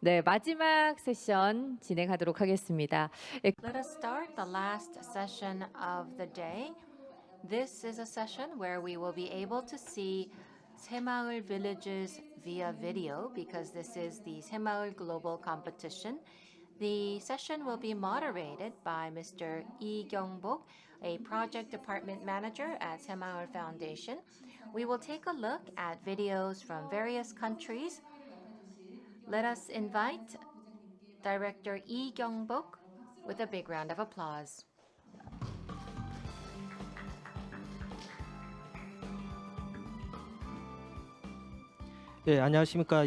네, 마지막 세션 진행하도록 하겠습니다. Let us start the last session of the day. This is a session where we will be able to see 새마을 villages via video because this is the 새마을 Global Competition. The session will be moderated by Mr. Lee Kyung-bok, a project department manager at 새마을 Foundation. We will take a look at videos from various countries. Let us invite Director Lee Kyung-bok with a big round of applause. 네, 안녕하십니까.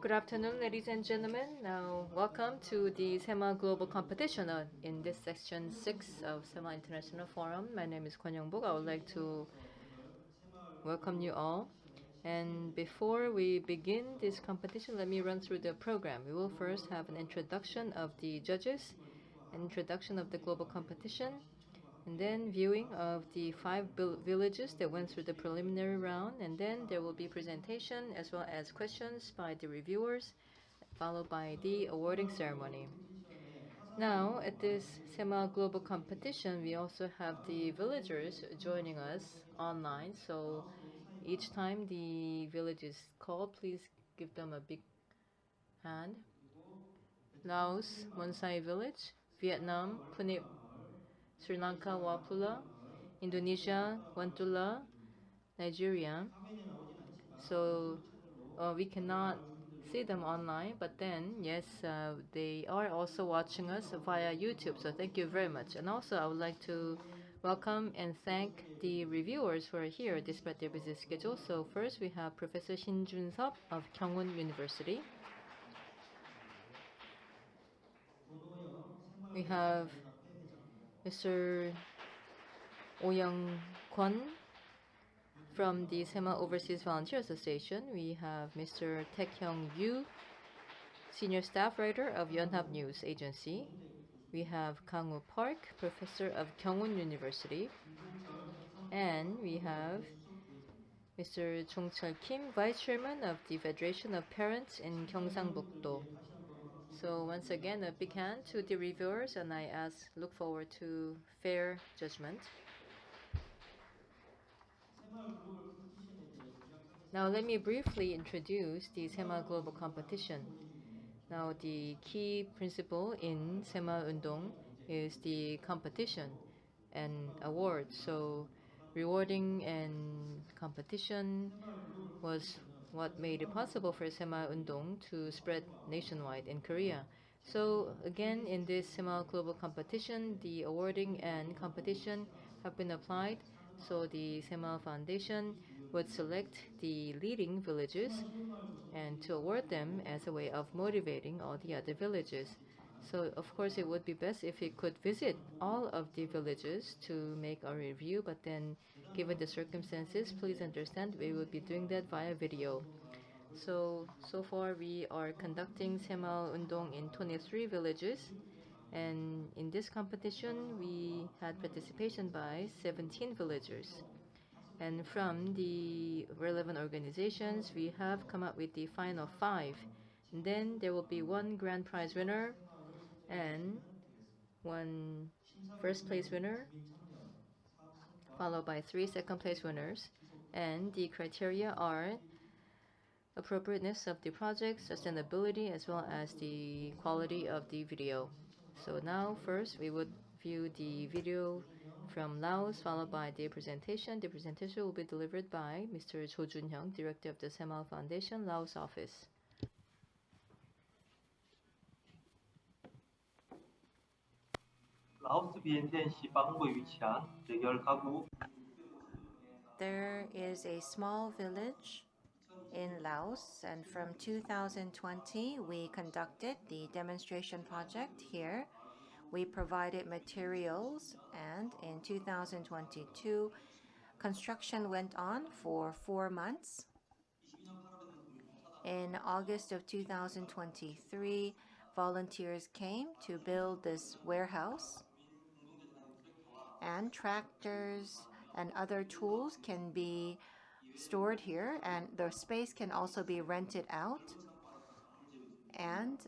Good afternoon, ladies and gentlemen. Now, welcome to the SEMA Global Competition in this section 6 of SEMA International Forum. My name is Kwon Young-bok. I would like to welcome you all. And before we begin this competition, let me run through the program. We will first have an introduction of the judges, an introduction of the global competition, and then viewing of the 5 villages that went through the preliminary round, and then there will be presentation as well as questions by the reviewers, followed by the awarding ceremony. Now, at this SEMA Global Competition, we also have the villagers joining us online, so each time the village is called, please give them a big hand. Laos, Monsai Village, Vietnam, Punip, Sri Lanka, Wapula, Indonesia, Wantula, Nigeria. So we cannot see them online, but then yes, they are also watching us via YouTube. So thank you very much. And also I would like to welcome and thank the reviewers who are here despite their busy schedule. So first we have Professor Shin Jun-seop of Kyungwon University. We have Mr. Oh Young-kwon from the SEMA Overseas Volunteer Association. We have Mr. Taek-hyung Yu, Senior Staff Writer of Yonhap News Agency. We have Kang-woo Park, Professor of Kyungwon University. And we have Mr. Jong-chul Kim, Vice Chairman of the Federation of Parents in Gyeongsangbuk-do. So once again, a big hand to the reviewers, and I look forward to fair judgment. Now let me briefly introduce the SEMA Global Competition. Now the key principle in SEMA Undong is the competition and awards. So rewarding and competition was what made it possible for SEMA Undong to spread nationwide in Korea. So again, in this SEMA Global Competition, the awarding and competition have been applied. So the SEMA Foundation would select the leading villages and to award them as a way of motivating all the other villages. So of course it would be best if we could visit all of the villages to make our review, but then given the circumstances, please understand we will be doing that via video. So far we are conducting SEMA Undong in 23 villages, and in this competition we had participation by 17 villagers. And from the relevant organizations, we have come up with the final 5. And then there will be 1 grand prize winner and 1 first place winner, followed by 3 second place winners. And the criteria are appropriateness of the project, sustainability, as well as the quality of the video. So now first we would view the video from Laos, followed by the presentation. The presentation will be delivered by Mr. Jo Jun-hyung, Director of the SEMA Foundation, Laos office. There is a small village in Laos, and from 2020 we conducted the demonstration project here. We provided materials, and in 2022 construction went on for 4 months. In August of 2023, volunteers came to build this warehouse, and tractors and other tools can be stored here, and the space can also be rented out. And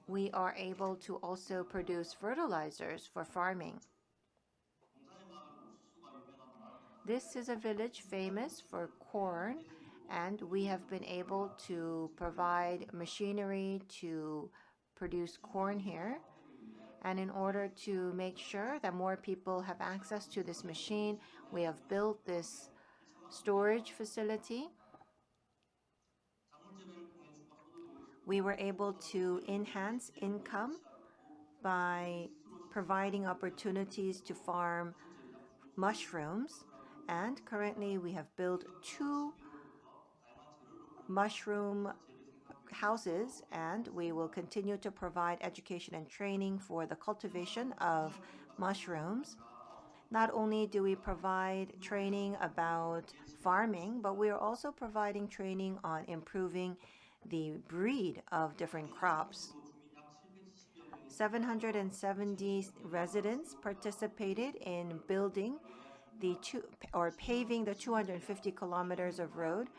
we are able to also produce fertilizers for farming. This is a village famous for corn, and we have been able to provide machinery to produce corn here. And in order to make sure that more people have access to this machine, we have built this storage facility. We were able to enhance income by providing opportunities to farm mushrooms. And currently we have built 2 mushroom houses, and we will continue to provide education and training for the cultivation of mushrooms. Not only do we provide training about farming, but we are also providing training on improving the breed of different crops. 770 residents participated in building paving the 250 kilometers of road,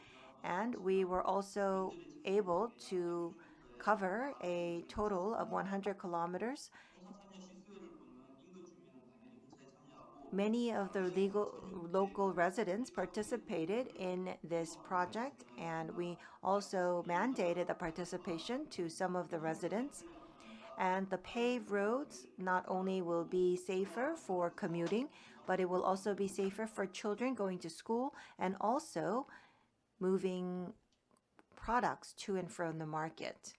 and we were also able to cover a total of 100 kilometers. Many of the local residents participated in this project, and we also mandated the participation to some of the residents. And the paved roads not only will be safer for commuting, but it will also be safer for children going to school and also moving products to and from the market.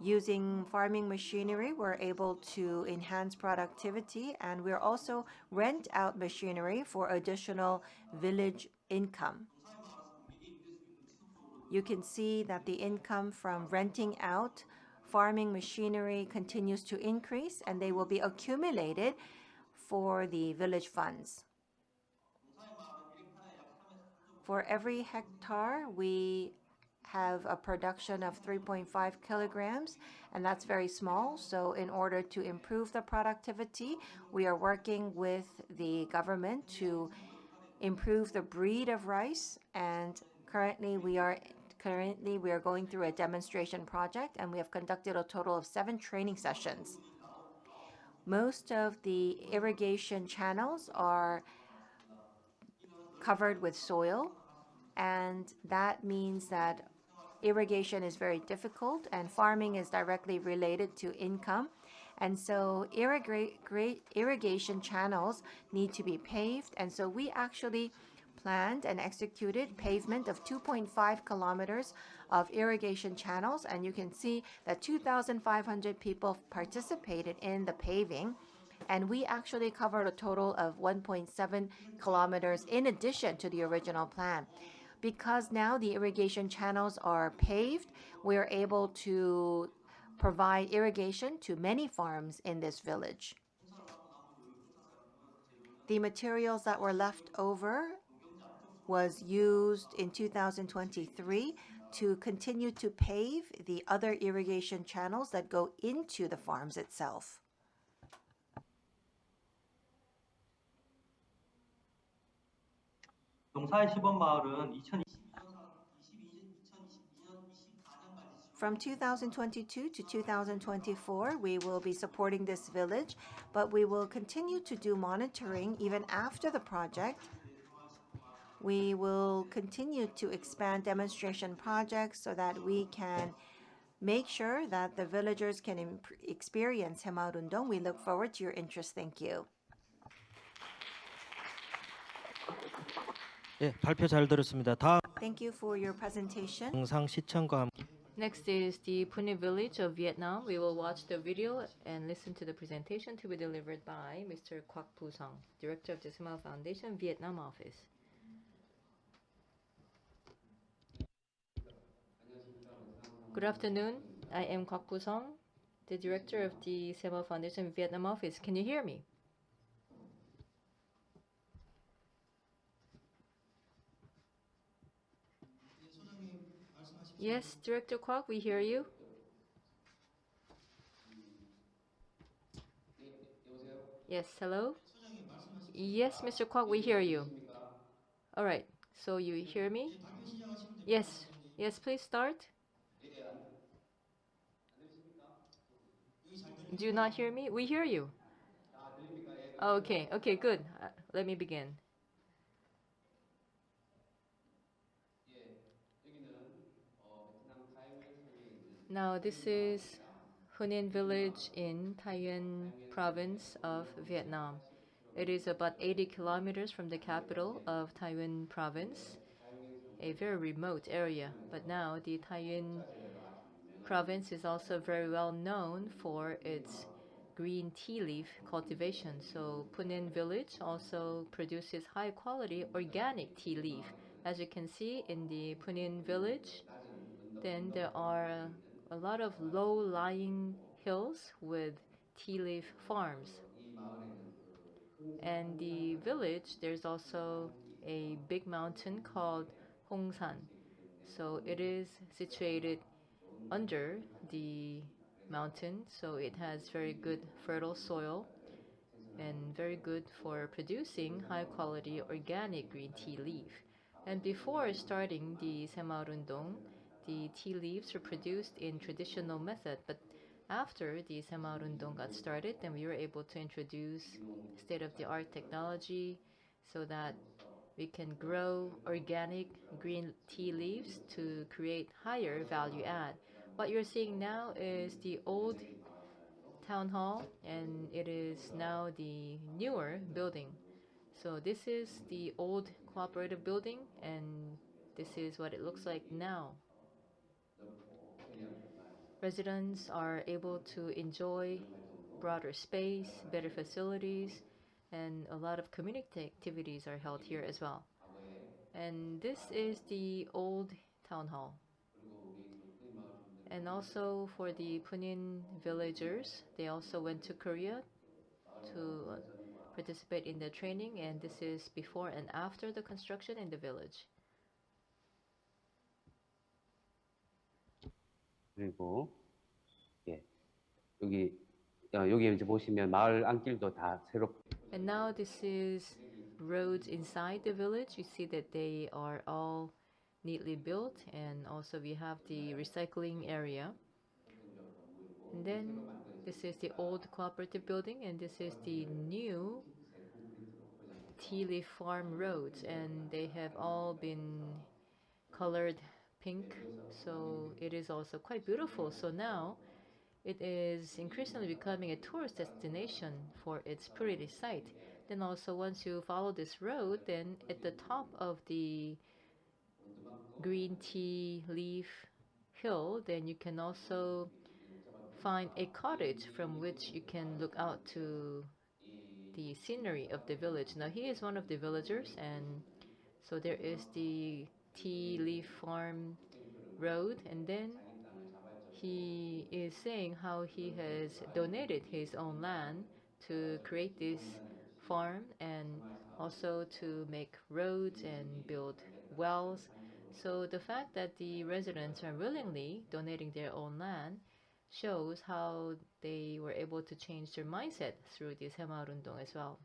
Using farming machinery, we're able to enhance productivity, and we're also rent out machinery for additional village income. You can see that the income from renting out farming machinery continues to increase, and they will be accumulated for the village funds. For every hectare, we have a production of 3.5 kilograms, and that's very small. So in order to improve the productivity, we are working with the government to improve the breed of rice, and currently we are going through a demonstration project, and we have conducted a total of 7 training sessions. Most of the irrigation channels are covered with soil, and that means that irrigation is very difficult and farming is directly related to income. And so irrigation channels need to be paved, and so we actually planned and executed pavement of 2.5 kilometers of irrigation channels, and you can see that 2,500 people participated in the paving, and we actually covered a total of 1.7 kilometers in addition to the original plan. Because now the irrigation channels are paved, we are able to provide irrigation to many farms in this village. The materials that were left over was used in 2023 to continue to pave the other irrigation channels that go into the farms itself. From 2022 to 2024, we will be supporting this village, but we will continue to do monitoring even after the project. We will continue to expand demonstration projects so that we can make sure that the villagers can experience 새마을운동. We look forward to your interest. Thank you. 예, 발표 잘 들었습니다. 다음 Thank you for your presentation. 영상 시청과 함께 Next is the Pune village of Vietnam. We will watch the video and listen to the presentation to be delivered by Mr. Quoc Phu Song, Director of the Semail Foundation Vietnam Office. Good afternoon. I am Quoc Phu Song, the Director of the Semail Foundation Vietnam Office. Can you hear me? Yes, Director Quoc, we hear you. Yes, hello? Yes, Mr. Quoc, we hear you. All right. So you hear me? Yes. Yes, please start. Do you not hear me? We hear you. Okay. Okay, good. Let me begin. Now, this is Hunin village in Thanh province of Vietnam. It is about 80 kilometers from the capital of Thanh province, a very remote area. But now the Thanh province is also very well known for its green tea leaf cultivation. So Punin village also produces high quality organic tea leaf. As you can see in the Punin village, then there are a lot of low-lying hills with tea leaf farms. And the village, there's also a big mountain called Hongsan. So it is situated under the mountain, so it has very good fertile soil and very good for producing high quality organic green tea leaf. And before starting the Semarundong, the tea leaves were produced in traditional method, but after the Semarundong got started, then we were able to introduce state-of-the-art technology so that we can grow organic green tea leaves to create higher value add. What you're seeing now is the old town hall, and it is now the newer building. So this is the old cooperative building, and this is what it looks like now. Residents are able to enjoy broader space, better facilities, and a lot of community activities are held here as well. And this is the old town hall. And also for the Punin villagers, they also went to Korea to participate in the training, and this is before and after the construction in the village. 그리고 예, 여기 이제 보시면 마을 안길도 다 새롭게. And now this is roads inside the village. You see that they are all neatly built, and also we have the recycling area. And then this is the old cooperative building, and this is the new tea leaf farm roads, and they have all been colored pink, so it is also quite beautiful. So now it is increasingly becoming a tourist destination for its pretty site. Then also once you follow this road, then at the top of the green tea leaf hill, then you can also find a cottage from which you can look out to the scenery of the village. Now he is one of the villagers, and so there is the tea leaf farm road, and then he is saying how he has donated his own land to create this farm and also to make roads and build wells. So the fact that the residents are willingly donating their own land shows how they were able to change their mindset through this Hemarundong as well.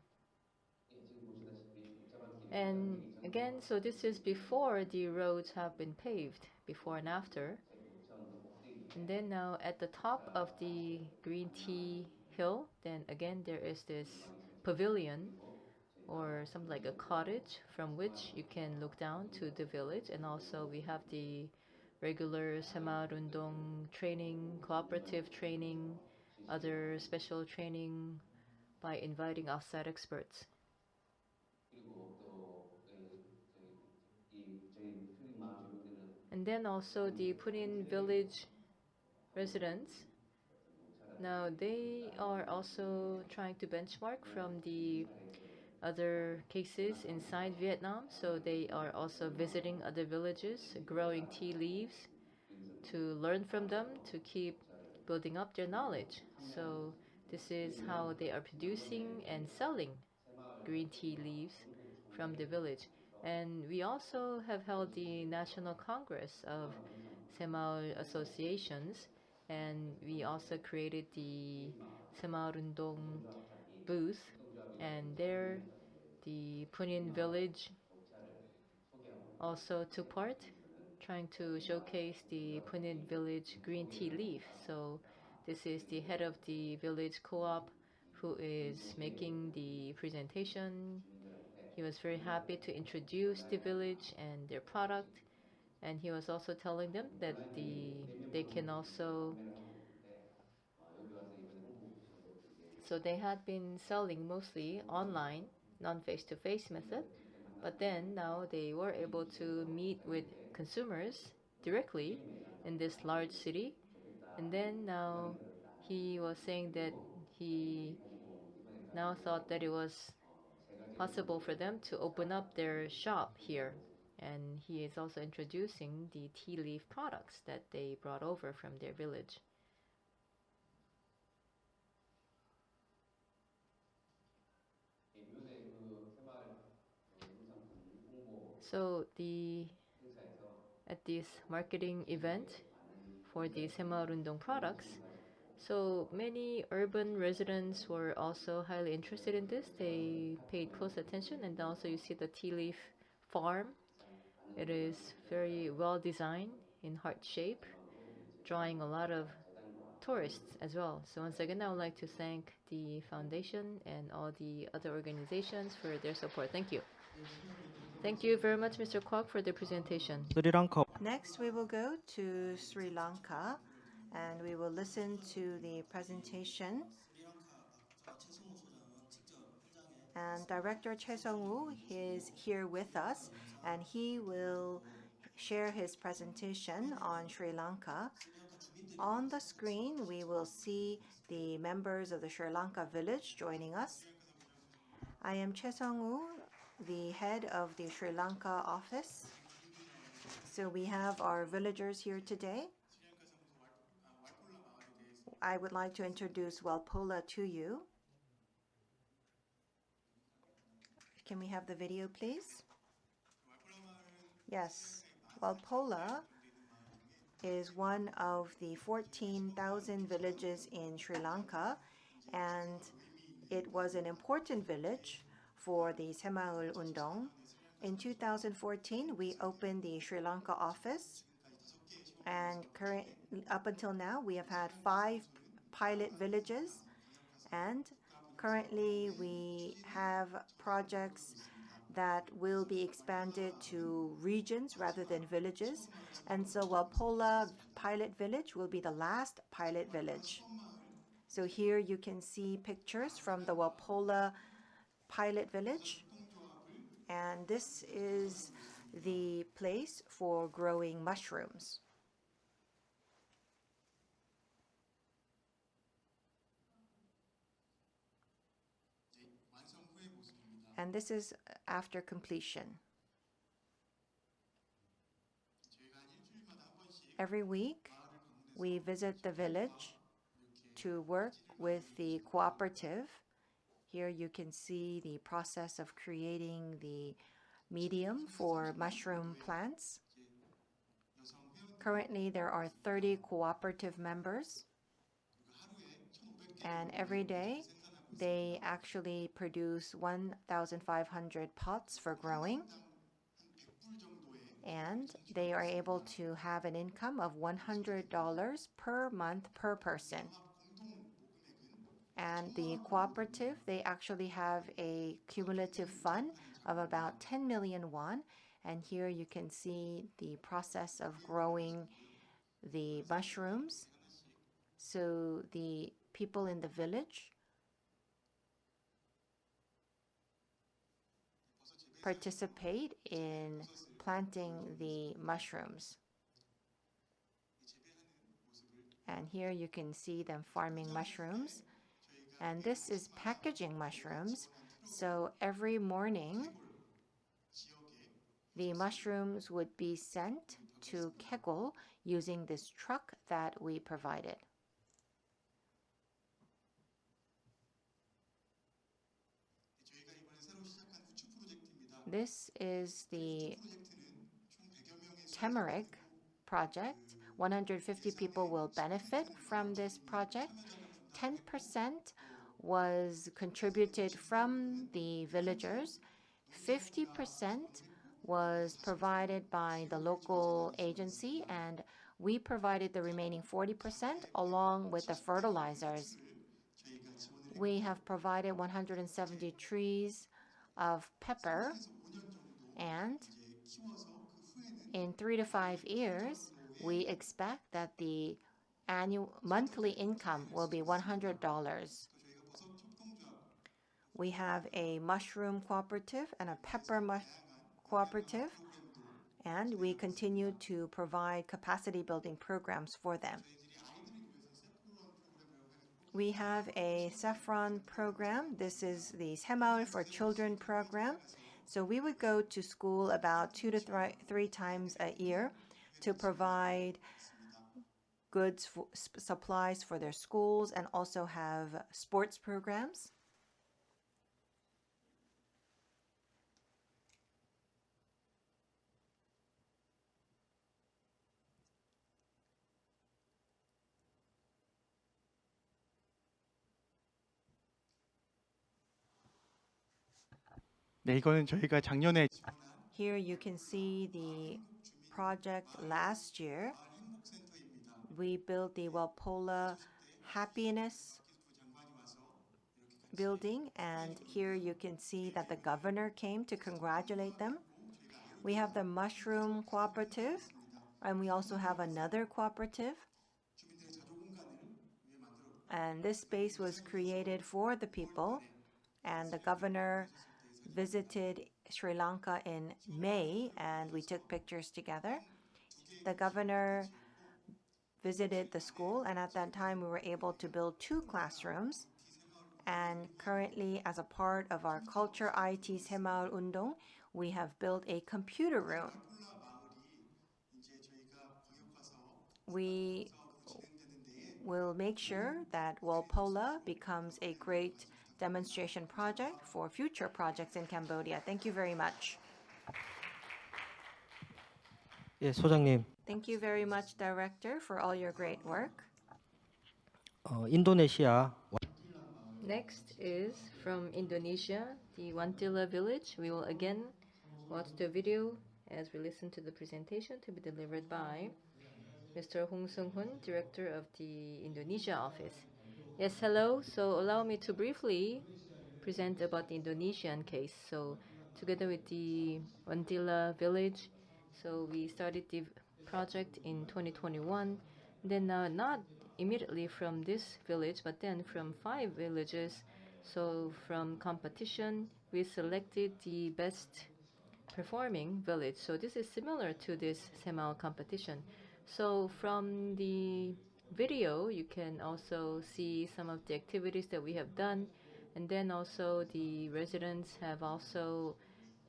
And again, so this is before the roads have been paved, before and after. And then now at the top of the green tea hill, then again there is this pavilion or something like a cottage from which you can look down to the village. And also we have the regular Semarundong training, cooperative training, other special training by inviting outside experts. And then also the Punin village residents, now they are also trying to benchmark from the other cases inside Vietnam, so they are also visiting other villages, growing tea leaves to learn from them, to keep building up their knowledge. So this is how they are producing and selling green tea leaves from the village. And we also have held the National Congress of Semaul associations, and we also created the Semarundong booth, and there the Punin village also took part, trying to showcase the Punit village green tea leaf. So this is the head of the village co-op who is making the presentation. He was very happy to introduce the village and their product, and he was also telling them that they can also, so they had been selling mostly online, non-face-to-face method, but then now they were able to meet with consumers directly in this large city. And then now he was saying that he now thought that it was possible for them to open up their shop here. And he is also introducing the tea leaf products that they brought over from their village. So at this marketing event for the 새마을운동 products, so many urban residents were also highly interested in this. They paid close attention, and also you see the tea leaf farm. It is very well designed in heart shape, drawing a lot of tourists as well. So once again, I would like to thank the foundation and all the other organizations for their support. Thank you. Thank you very much, Mr. Kwok, for the presentation. 스리랑카 Next, we will go to Sri Lanka and we will listen to the presentation. And Director Choi Sung-woo is here with us, and he will share his presentation on Sri Lanka. On the screen, we will see the members of the Sri Lanka village joining us. I am Choi Sung-woo, the head of the Sri Lanka office. So we have our villagers here today. I would like to introduce Walpola to you. Can we have the video, please? Yes, Walpola is one of the 14,000 villages in Sri Lanka, and it was an important village for the 새마을운동. In 2014, we opened the Sri Lanka office, and up until now, we have had 5 pilot villages, and currently we have projects that will be expanded to regions rather than villages. And so Walpola Pilot Village will be the last pilot village. So here you can see pictures from the Walpola Pilot Village. And this is the place for growing mushrooms. And this is after completion. Every week, we visit the village to work with the cooperative. Here you can see the process of creating the medium for mushroom plants. Currently, there are 30 cooperative members, and every day, they actually produce 1,500 pots for growing, and they are able to have an income of $100 per month per person. And the cooperative, they actually have a cumulative fund of about 10 million won, and here you can see the process of growing the mushrooms. So the people in the village participate in planting the mushrooms. And here you can see them farming mushrooms. And this is packaging mushrooms. So every morning, the mushrooms would be sent to Kegol using this truck that we provided. This is the turmeric project. 150 people will benefit from this project. 10% was contributed from the villagers. 50% was provided by the local agency, and we provided the remaining 40% along with the fertilizers. We have provided 170 trees of pepper, and in 3 to 5 years, we expect that the annual monthly income will be $100. We have a mushroom cooperative and a pepper cooperative, and we continue to provide capacity building programs for them. We have a saffron program. This is the 새마을 for Children program. So we would go to school about 2 to 3 times a year to provide goods, supplies for their schools, and also have sports programs. 네, 이거는 저희가 작년에 Here you can see the project last year. We built the Walpola Happiness building, and here you can see that the governor came to congratulate them. We have the mushroom cooperative, and we also have another cooperative. And this space was created for the people, and the governor visited Sri Lanka in May, and we took pictures together. The governor visited the school, and at that time we were able to build 2 classrooms. And currently, as a part of our Culture IT 새마을 운동, we have built a computer room. We will make sure that Walpola becomes a great demonstration project for future projects in Cambodia. Thank you very much. 예, 소장님. Thank you very much, Director, for all your great work. 인도네시아 Next is from Indonesia, the Wantila village. We will again watch the video as we listen to the presentation to be delivered by Mr. Hong Seung-hoon, Director of the Indonesia office. Yes, hello. So allow me to briefly present about the Indonesian case. So together with the Wantila village, so we started the project in 2021. Then not immediately from this village, but then from 5 villages. So from competition, we selected the best performing village. So this is similar to this 새마을 competition. So from the video, you can also see some of the activities that we have done. And then also the residents have also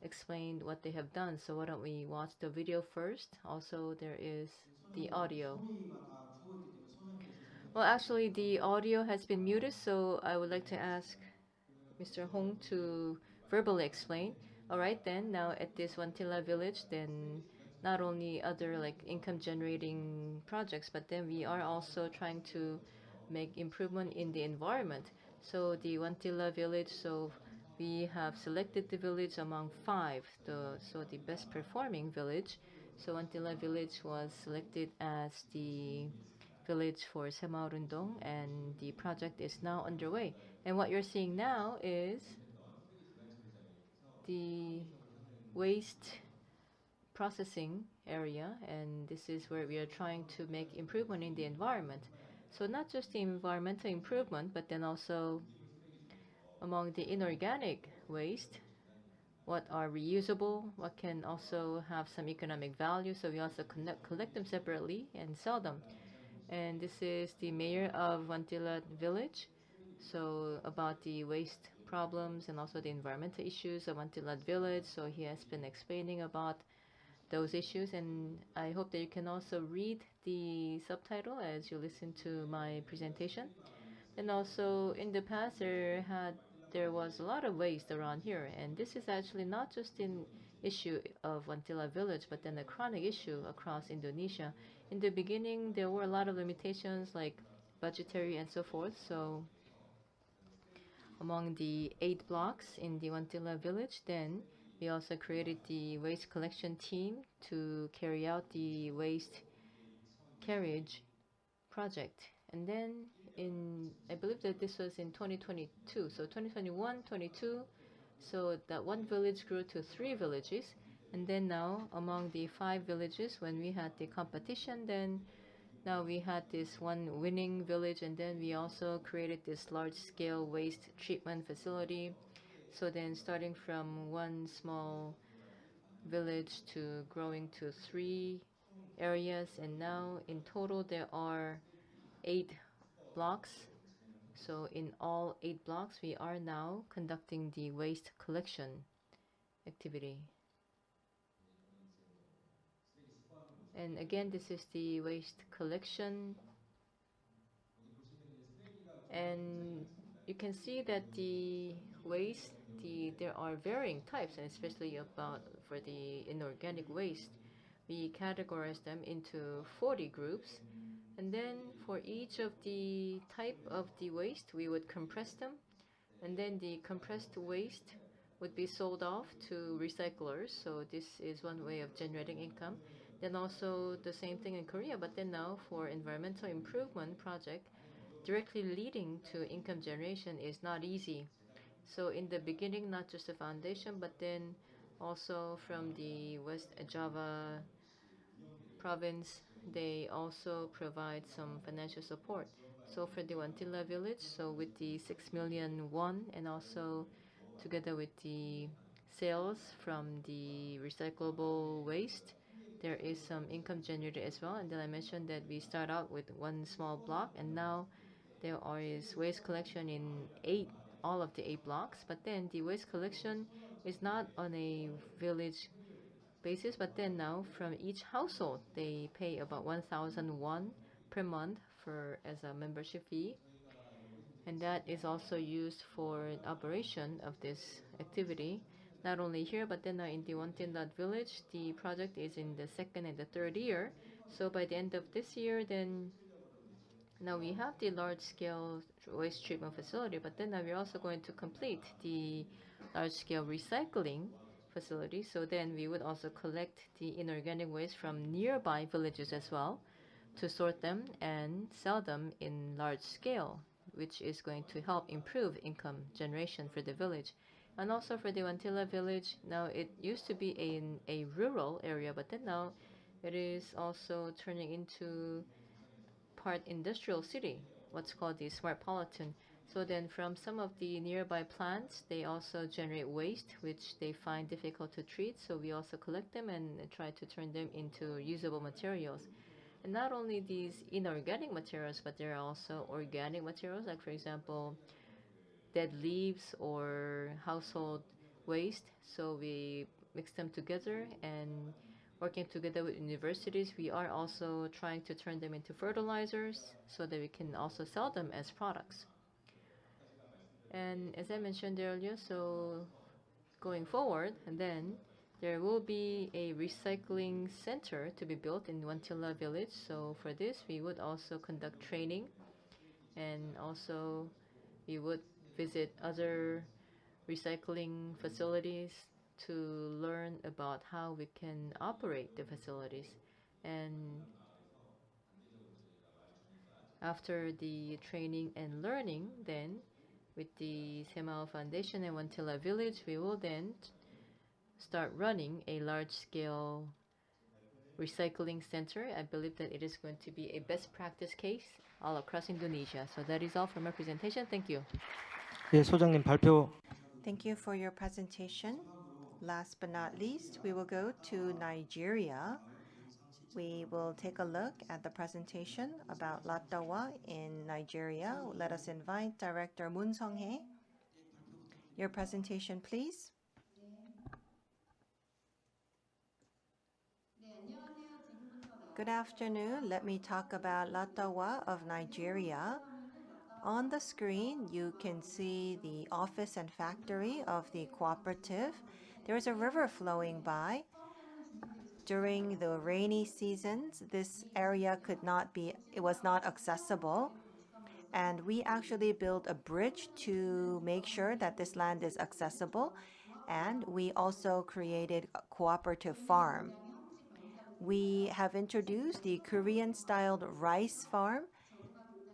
explained what they have done. So why don't we watch the video first? Also, there is the audio. Well, actually, the audio has been muted, so I would like to ask Mr. Hong to verbally explain. All right, then, now at this Wantila village, then not only other like income generating projects, but then we are also trying to make improvement in the environment. So the Wantila village, so we have selected the village among 5, so the best performing village. So Wantila village was selected as the village for 새마을 운동, and the project is now underway. And what you're seeing now is the waste processing area, and this is where we are trying to make improvement in the environment. So not just the environmental improvement, but then also among the inorganic waste, what are reusable, what can also have some economic value. So we also collect them separately and sell them. And this is the mayor of Wantila village. So about the waste problems and also the environmental issues of Wantila village. So he has been explaining about those issues, and I hope that you can also read the subtitle as you listen to my presentation. And also in the past there was a lot of waste around here, and this is actually not just an issue of Wantila village, but then a chronic issue across Indonesia. In the beginning, there were a lot of limitations like budgetary and so forth. So among the 8 blocks in the Wantila village, then we also created the waste collection team to carry out the waste carriage project. And then I believe that this was in 2022, so 2021, 22, so that one village grew to 3 villages. And then now, among the 5 villages, when we had the competition, then now we had this one winning village, and then we also created this large-scale waste treatment facility. So then starting from one small village to growing to 3 areas, and now in total there are 8 blocks. So in all 8 blocks, we are now conducting the waste collection activity. And again, this is the waste collection. And you can see that the waste, there are varying types, and especially for the inorganic waste, we categorize them into 40 groups. And then for each of the type of the waste, we would compress them. And then the compressed waste would be sold off to recyclers. So this is one way of generating income. Then also the same thing in Korea, but then now for environmental improvement project, directly leading to income generation is not easy. So in the beginning, not just the foundation, but then also from the West Java province, they also provide some financial support. So for the Wantilla village, so with the 6 million won, and also together with the sales from the recyclable waste, there is some income generated as well. And then I mentioned that we start out with one small block, and now there is waste collection in all of the 8 blocks. But then the waste collection is not on a village basis, but then now from each household they pay about 1,000 won per month as a membership fee, and that is also used for operation of this activity. Not only here, but then in the Wontindat village, the project is in the 2nd and the 3rd year. So by the end of this year, then now we have the large-scale waste treatment facility, but then now we're also going to complete the large-scale recycling facility. So then we would also collect the inorganic waste from nearby villages as well to sort them and sell them in large scale, which is going to help improve income generation for the village. And also for the Wantilla village, now it used to be in a rural area, but then now it is also turning into part industrial city, what's called the smart politan. So then from some of the nearby plants, they also generate waste, which they find difficult to treat. So we also collect them and try to turn them into usable materials. And not only these inorganic materials, but there are also organic materials, like for example, dead leaves or household waste. So we mix them together, and working together with universities, we are also trying to turn them into fertilizers so that we can also sell them as products. And as I mentioned earlier, so going forward, and then there will be a recycling center to be built in Wantilla village. So for this, we would also conduct training, and also we would visit other recycling facilities to learn about how we can operate the facilities. And after the training and learning, then with the Semaul Foundation and Wantilla Village, we will then start running a large-scale recycling center. I believe that it is going to be a best practice case all across Indonesia. So that is all for my presentation. Thank you. 예, 소장님 발표. Thank you for your presentation. Last but not least, we will go to Nigeria. We will take a look at the presentation about Latawa in Nigeria. Let us invite Director Moon Sung-hee. Your presentation, please. Good afternoon. Let me talk about Latawa of Nigeria. On the screen, you can see the office and factory of the cooperative. There is a river flowing by. During the rainy seasons, this area was not accessible. And we actually built a bridge to make sure that this land is accessible. and we also created a cooperative farm. We have introduced the Korean-styled rice farm,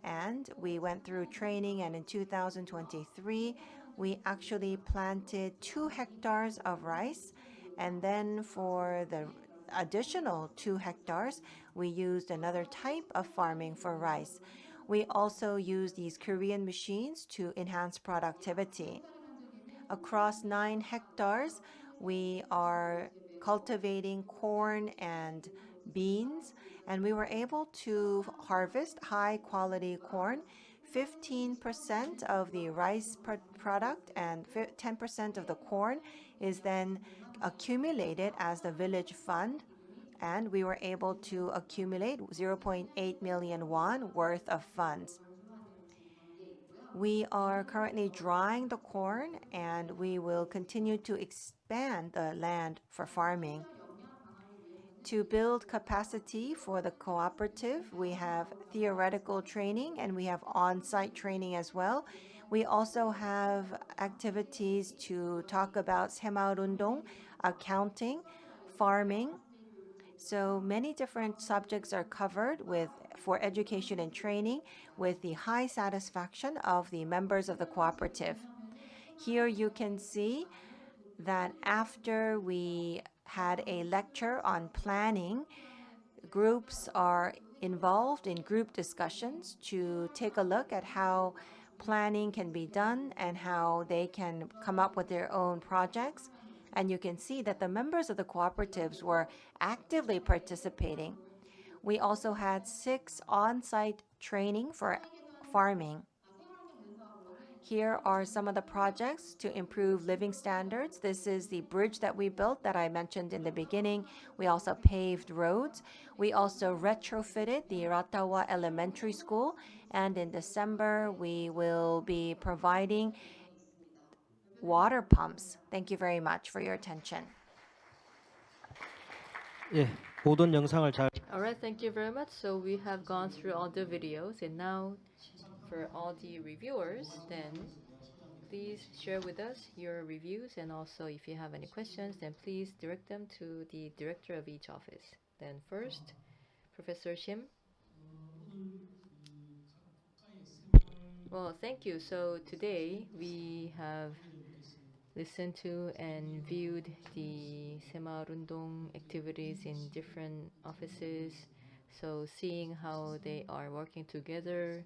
and we went through training, and in 2023, we actually planted 2 hectares of rice, and then for the additional 2 hectares, we used another type of farming for rice. We also use these Korean machines to enhance productivity. Across 9 hectares, we are cultivating corn and beans, and we were able to harvest high-quality corn. 15% of the rice product and 10% of the corn is then accumulated as the village fund, and we were able to accumulate 0.8 million won worth of funds. We are currently drying the corn, and we will continue to expand the land for farming. To build capacity for the cooperative, we have theoretical training and we have on-site training as well. We also have activities to talk about 새마을운동, accounting, farming. So many different subjects are covered for education and training with the high satisfaction of the members of the cooperative. Here you can see that after we had a lecture on planning, groups are involved in group discussions to take a look at how planning can be done and how they can come up with their own projects. And you can see that the members of the cooperatives were actively participating. We also had 6 on-site training for farming. Here are some of the projects to improve living standards. This is the bridge that we built that I mentioned in the beginning. We also paved roads. We also retrofitted the Ratawa Elementary School. And in December, we will be providing water pumps. Thank you very much for your attention. 예, 보던 영상을 잘 All right, thank you very much. So we have gone through all the videos, and now for all the reviewers, then please share with us your reviews, and also if you have any questions, then please direct them to the director of each office. Then first, Professor Shim. Well, thank you. So today we have listened to and viewed the 새마을운동 activities in different offices. So seeing how they are working together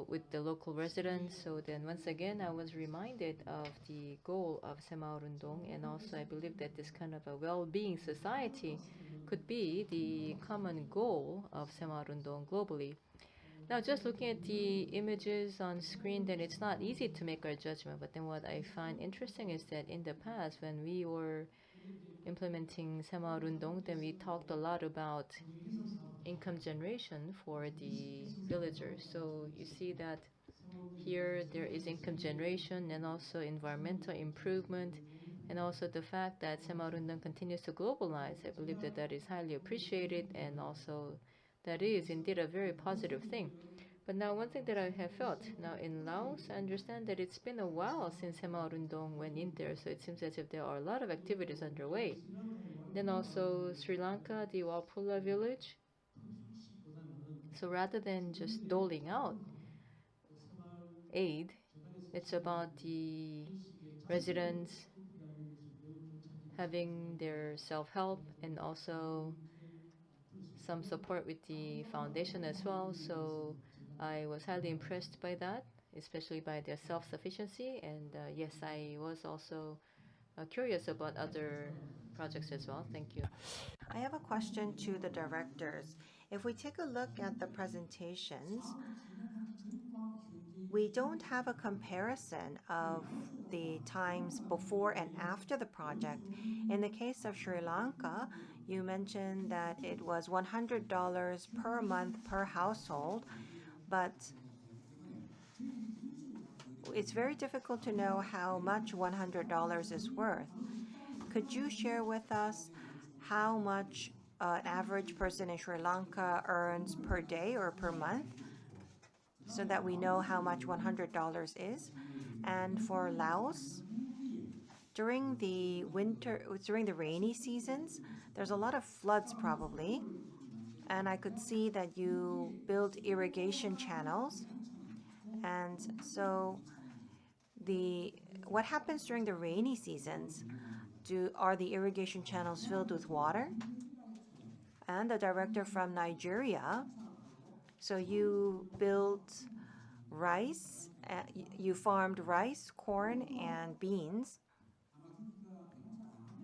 with the local residents. So then once again, I was reminded of the goal of 새마을운동, and also I believe that this kind of a well-being society could be the common goal of 새마을운동 globally. Now, just looking at the images on screen, then it's not easy to make our judgment. But then what I find interesting is that in the past, when we were implementing 새마을운동, then we talked a lot about income generation for the villagers. So you see that here there is income generation and also environmental improvement, and also the fact that 새마을운동 continues to globalize. I believe that that is highly appreciated, and also that is indeed a very positive thing. But now one thing that I have felt, now in Laos, I understand that it's been a while since 새마을운동 went in there, so it seems as if there are a lot of activities underway. Then also Sri Lanka, the Walpula village. So rather than just doling out aid, it's about the residents having their self-help and also some support with the foundation as well. So I was highly impressed by that, especially by their self-sufficiency. And yes, I was also curious about other projects as well. Thank you. I have a question to the directors. If we take a look at the presentations, we don't have a comparison of the times before and after the project. In the case of Sri Lanka, you mentioned that it was $100 per month per household, but it's very difficult to know how much $100 is worth. Could you share with us how much an average person in Sri Lanka earns per day or per month, so that we know how much $100 is? And for Laos, during the rainy seasons, there's a lot of floods probably. And I could see that you built irrigation channels. And so what happens during the rainy seasons? Are the irrigation channels filled with water? And the director from Nigeria, so you built rice, you farmed rice, corn, and beans.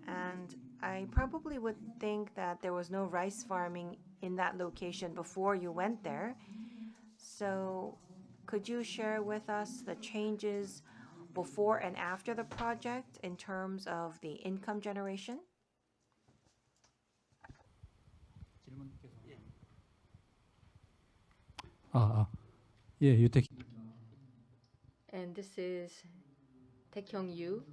And I probably would think that there was no rice farming in that location before you went there. So could you share with us the changes before and after the project in terms of the income generation? 유택. And this is Taekyung Yu.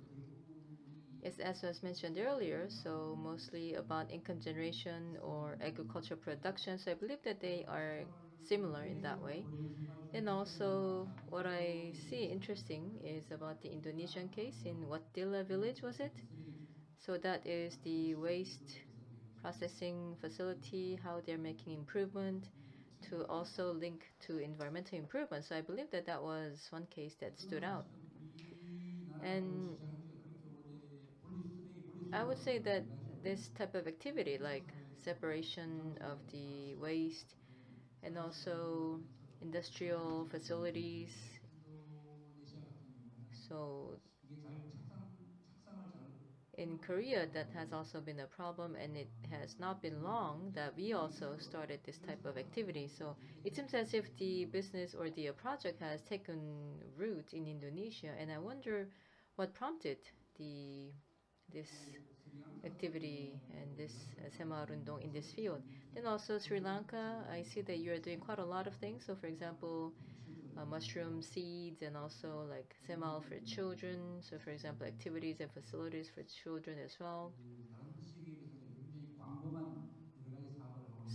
Yes, as was mentioned earlier, so mostly about income generation or agricultural production. So I believe that they are similar in that way. And also, what I see interesting is about the Indonesian case in Watdila village, was it? So that is the waste processing facility, how they're making improvement to also link to environmental improvement. So I believe that that was one case that stood out. And I would say that this type of activity, like separation of the waste and also industrial facilities, so in Korea, that has also been a problem, and it has not been long that we also started this type of activity. So it seems as if the business or the project has taken root in Indonesia, and I wonder what prompted this activity and this Semarundong in this field. Then also Sri Lanka, I see that you are doing quite a lot of things. So for example, mushroom seeds and also like semal for children. So for example, activities and facilities for children as well.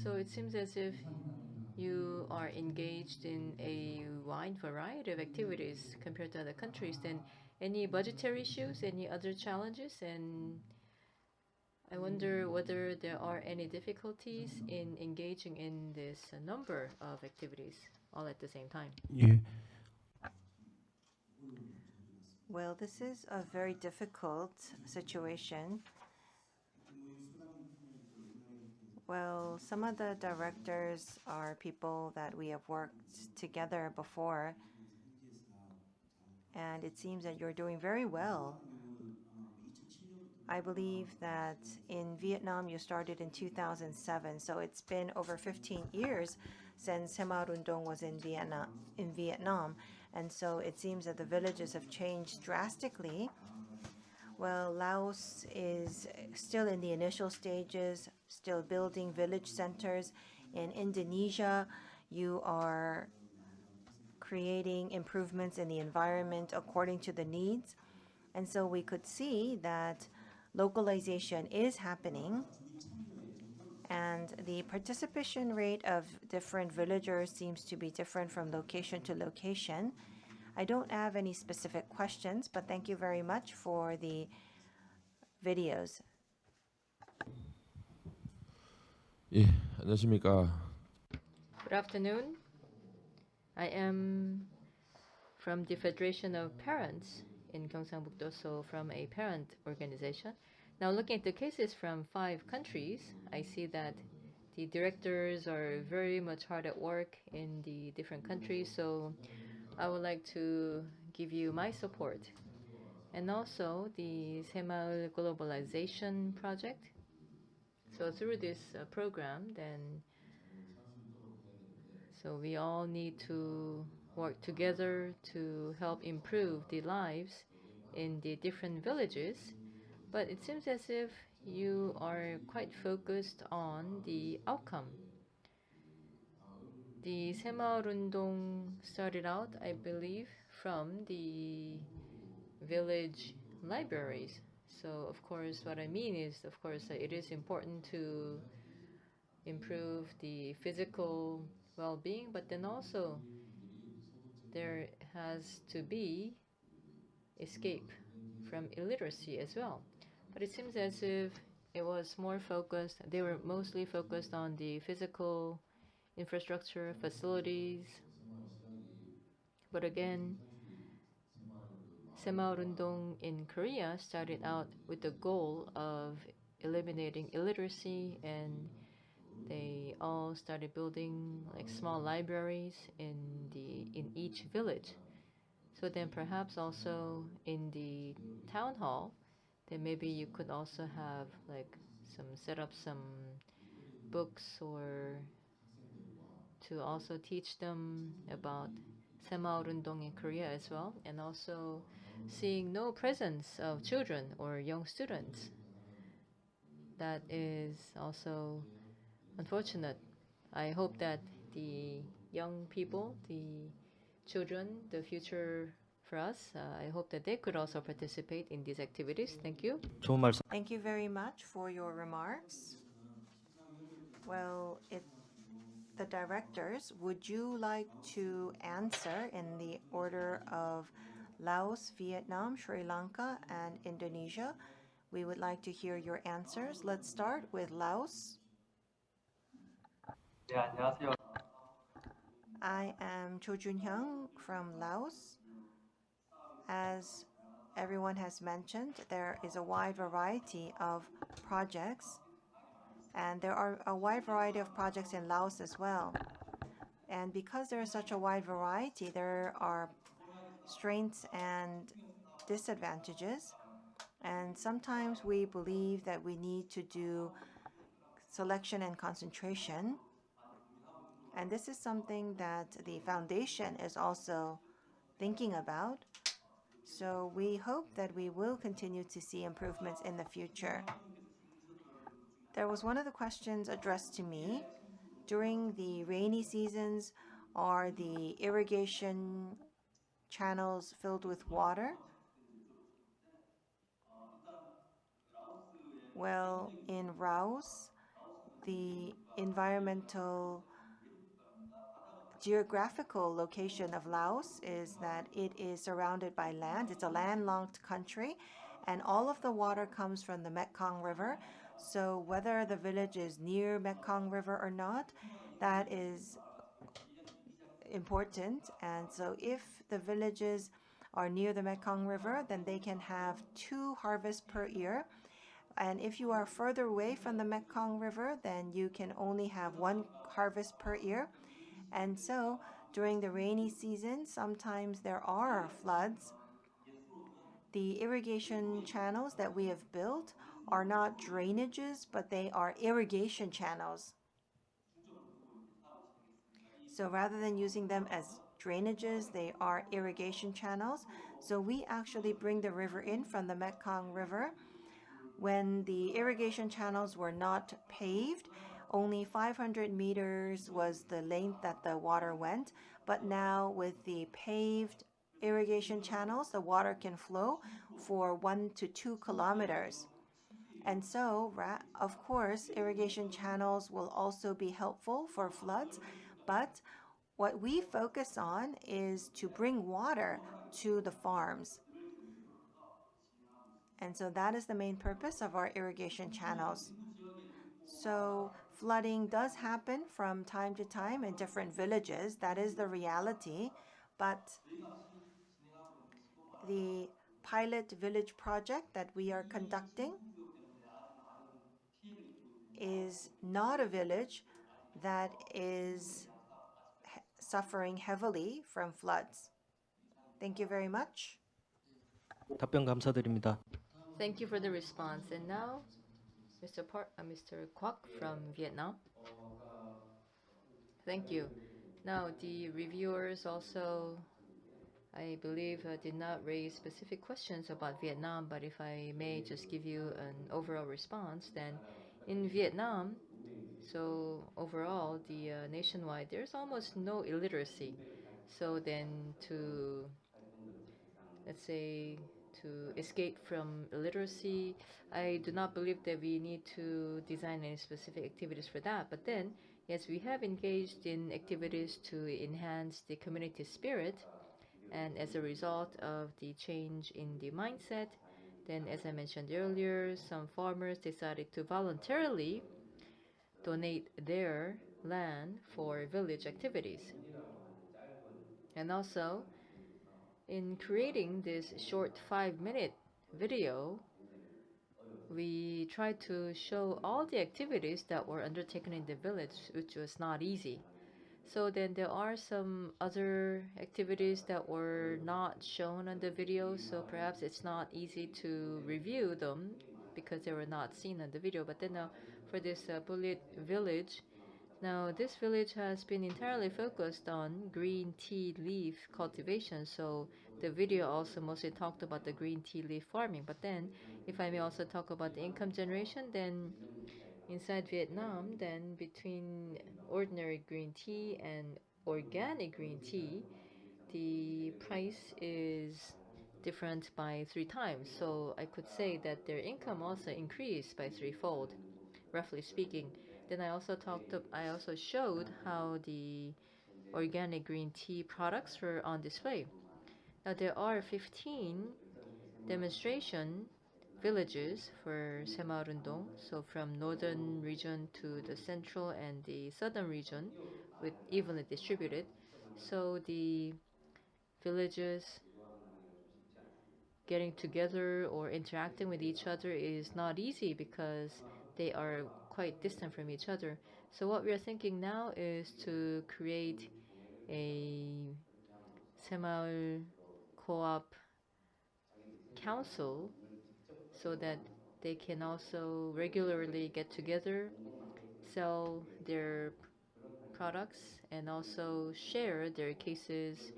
So it seems as if you are engaged in a wide variety of activities compared to other countries. Then any budgetary issues, any other challenges, and I wonder whether there are any difficulties in engaging in this number of activities all at the same time. 예. Well, this is a very difficult situation. Well, some of the directors are people that we have worked together before, and it seems that you're doing very well. I believe that in Vietnam you started in 2007, so it's been over 15 years since Semarundong was in Vietnam, and so it seems that the villages have changed drastically. Well, Laos is still in the initial stages, still building village centers. In Indonesia, you are creating improvements in the environment according to the needs. And so we could see that localization is happening, and the participation rate of different villagers seems to be different from location to location. I don't have any specific questions, but thank you very much for the videos. 예, 안녕하십니까. Good afternoon. I am from the Federation of Parents in Gyeongsang-buk-do, so from a parent organization. Now looking at the cases from 5 countries, I see that the directors are very much hard at work in the different countries, so I would like to give you my support. And also the Semaul Globalization Project. So through this program, then so we all need to work together to help improve the lives in the different villages. But it seems as if you are quite focused on the outcome. The Semaurundong started out, I believe, from the village libraries. So of course, what I mean is, of course, it is important to improve the physical well-being, but then also there has to be escape from illiteracy as well. But it seems as if it was more focused, they were mostly focused on the physical infrastructure, facilities. But again, Semaurundong in Korea started out with the goal of eliminating illiteracy, and they all started building like small libraries in each village. So then perhaps also in the town hall, then maybe you could also have like set up some books or to also teach them about Semaurundong in Korea as well, and also seeing no presence of children or young students. That is also unfortunate. I hope that the young people, the children, the future for us, I hope that they could also participate in these activities. Thank you. 좋은 말씀. Thank you very much for your remarks. Well, the directors, would you like to answer in the order of Laos, Vietnam, Sri Lanka, and Indonesia? We would like to hear your answers. Let's start with Laos. I am Cho Jun-hyung from Laos. As everyone has mentioned, there is a wide variety of projects, and there are a wide variety of projects in Laos as well. And because there is such a wide variety, there are strengths and disadvantages. And sometimes we believe that we need to do selection and concentration. And this is something that the foundation is also thinking about. So we hope that we will continue to see improvements in the future. There was one of the questions addressed to me. During the rainy seasons, are the irrigation channels filled with water? Well, in Laos, the environmental geographical location of Laos is that it is surrounded by land. It's a landlocked country, and all of the water comes from the Mekong River. So whether the village is near Mekong River or not, that is important. And so if the villages are near the Mekong River, then they can have 2 harvests per year. And if you are further away from the Mekong River, then you can only have 1 harvest per year. And so during the rainy season, sometimes there are floods. The irrigation channels that we have built are not drainages, but they are irrigation channels. So rather than using them as drainages, they are irrigation channels. So we actually bring the river in from the Mekong River. When the irrigation channels were not paved, only 500 meters was the length that the water went. But now with the paved irrigation channels, the water can flow for 1 to 2 kilometers. And so, of course, irrigation channels will also be helpful for floods. But what we focus on is to bring water to the farms. And so that is the main purpose of our irrigation channels. So flooding does happen from time to time in different villages. That is the reality. But the pilot village project that we are conducting is not a village that is suffering heavily from floods. Thank you very much. 답변 감사드립니다. Thank you for the response. And now, Mr. Kwok from Vietnam. Thank you. Now, the reviewers also, I believe, did not raise specific questions about Vietnam, but if I may just give you an overall response, then in Vietnam, so overall, the nationwide, there's almost no illiteracy. So then let's say, to escape from illiteracy, I do not believe that we need to design any specific activities for that. But then, yes, we have engaged in activities to enhance the community spirit. And as a result of the change in the mindset, Then, as I mentioned earlier, some farmers decided to voluntarily donate their land for village activities. And also, in creating this short 5-minute video, we tried to show all the activities that were undertaken in the village, which was not easy. So then there are some other activities that were not shown on the video, so perhaps it's not easy to review them because they were not seen on the video. But then now for this bullet village, now this village has been entirely focused on green tea leaf cultivation, so the video also mostly talked about the green tea leaf farming. But then if I may also talk about the income generation, then inside Vietnam, then between ordinary green tea and organic green tea, the price is different by 3 times. So I could say that their income also increased by threefold, roughly speaking. Then I also showed how the organic green tea products were on display. Now there are 15 demonstration villages for Semaurundong, so from northern region to the central and the southern region, with evenly distributed. So the villages getting together or interacting with each other is not easy because they are quite distant from each other. So what we are thinking now is to create a Semaul co-op council so that they can also regularly get together, sell their products, and also share their cases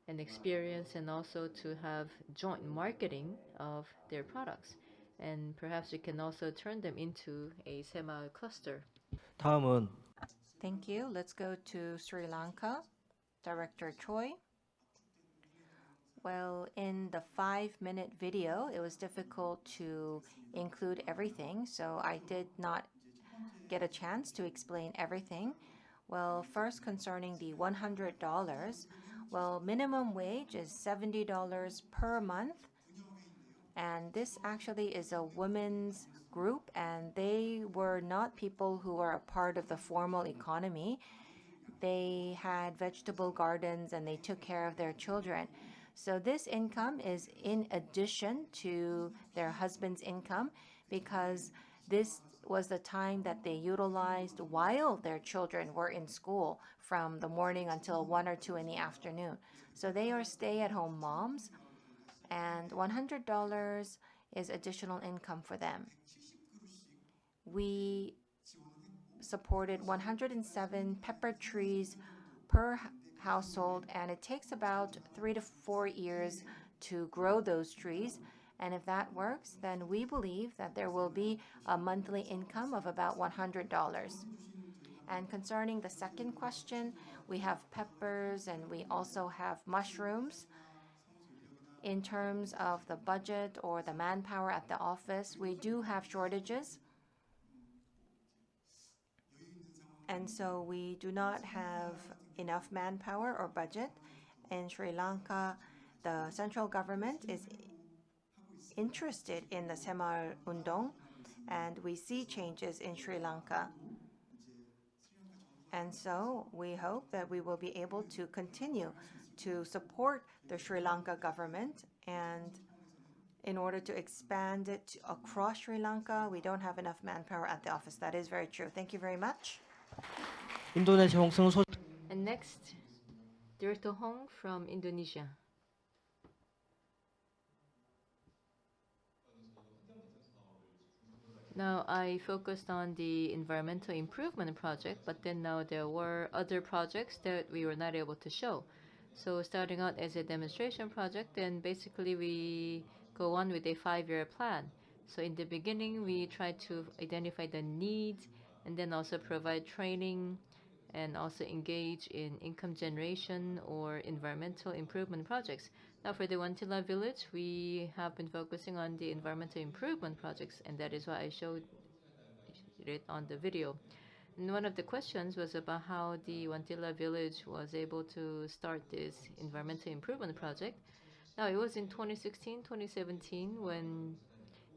and experience, and also to have joint marketing of their products. And perhaps we can also turn them into a semi-cluster. 다음은 Thank you. Let's go to Sri Lanka. Director Choi. Well, in the 5-minute video, it was difficult to include everything, so I did not get a chance to explain everything. Well, first concerning the $100, well, minimum wage is $70 per month, and this actually is a women's group, and they were not people who are a part of the formal economy. They had vegetable gardens and they took care of their children. So this income is in addition to their husband's income, because this was the time that they utilized while their children were in school from the morning until 1 or 2 in the afternoon. So they are stay-at-home moms, and $100 is additional income for them. We supported 107 pepper trees per household, and it takes about 3 to 4 years to grow those trees. And if that works, then we believe that there will be a monthly income of about $100. And concerning the second question, we have peppers and we also have mushrooms. In terms of the budget or the manpower at the office, we do have shortages. And so we do not have enough manpower or budget. In Sri Lanka, the central government is interested in the Semaul Undong, and we see changes in Sri Lanka. And so we hope that we will be able to continue to support the Sri Lanka government, and in order to expand it across Sri Lanka, we don't have enough manpower at the office. That is very true. Thank you very much. 인도네시아 홍승우 소 And next, Director Hong from Indonesia. Now, I focused on the environmental improvement project, but then now there were other projects that we were not able to show. So starting out as a demonstration project, then basically we go on with a 5-year plan. So in the beginning, we try to identify the needs and then also provide training and also engage in income generation or environmental improvement projects. Now for the Wantila village, we have been focusing on the environmental improvement projects, and that is why I showed it on the video. And one of the questions was about how the Wantila village was able to start this environmental improvement project. Now, it was in 2016, 2017 when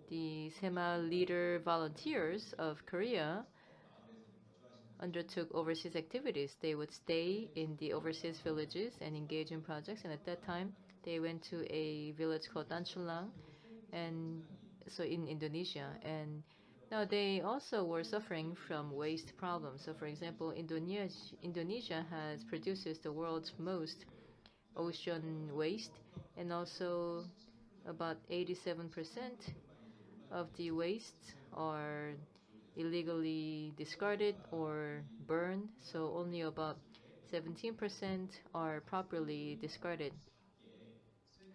the Semaul leader volunteers of Korea undertook overseas activities. They would stay in the overseas villages and engage in projects. And at that time, they went to a village called Tanchulang, and so in Indonesia. And now they also were suffering from waste problems. So, for example, Indonesia produces the world's most ocean waste, and also about 87% of the wastes are illegally discarded or burned, so only about 17% are properly discarded.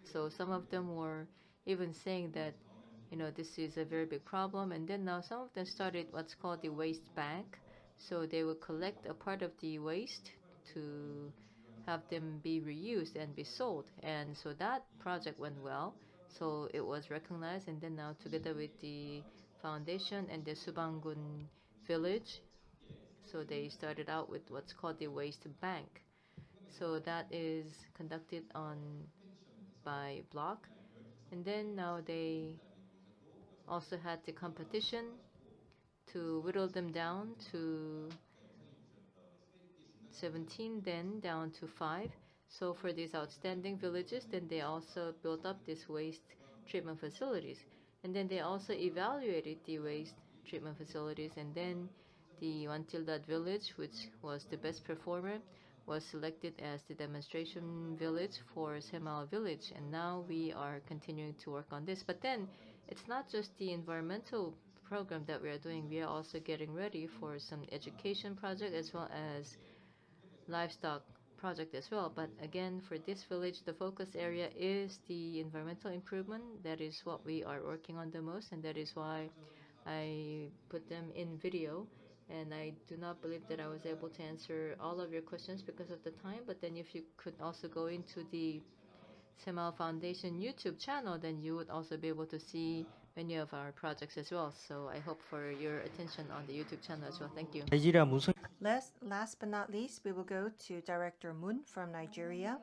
So some of them were even saying that, this is a very big problem. And then now some of them started what's called the waste bank. So they will collect a part of the waste to have them be reused and be sold. And so that project went well. So it was recognized. And then now together with the foundation and the Subangun village, so they started out with what's called the waste bank. So that is conducted by block. And then now they also had the competition to whittle them down to 17, then down to 5. So for these outstanding villages, then they also built up these waste treatment facilities. And then they also evaluated the waste treatment facilities. And then the Wantildad village, which was the best performer, was selected as the demonstration village for Semaul village. And now we are continuing to work on this. But then it's not just the environmental program that we are doing. We are also getting ready for some education project as well as livestock project as well. But again, for this village, the focus area is the environmental improvement. That is what we are working on the most, and that is why I put them in video. And I do not believe that I was able to answer all of your questions because of the time. But then if you could also go into the Semaul Foundation YouTube channel, then you would also be able to see many of our projects as well. So I hope for your attention on the YouTube channel as well. Thank you. 나이지리아 문서 Last but not least, we will go to Director Moon from Nigeria.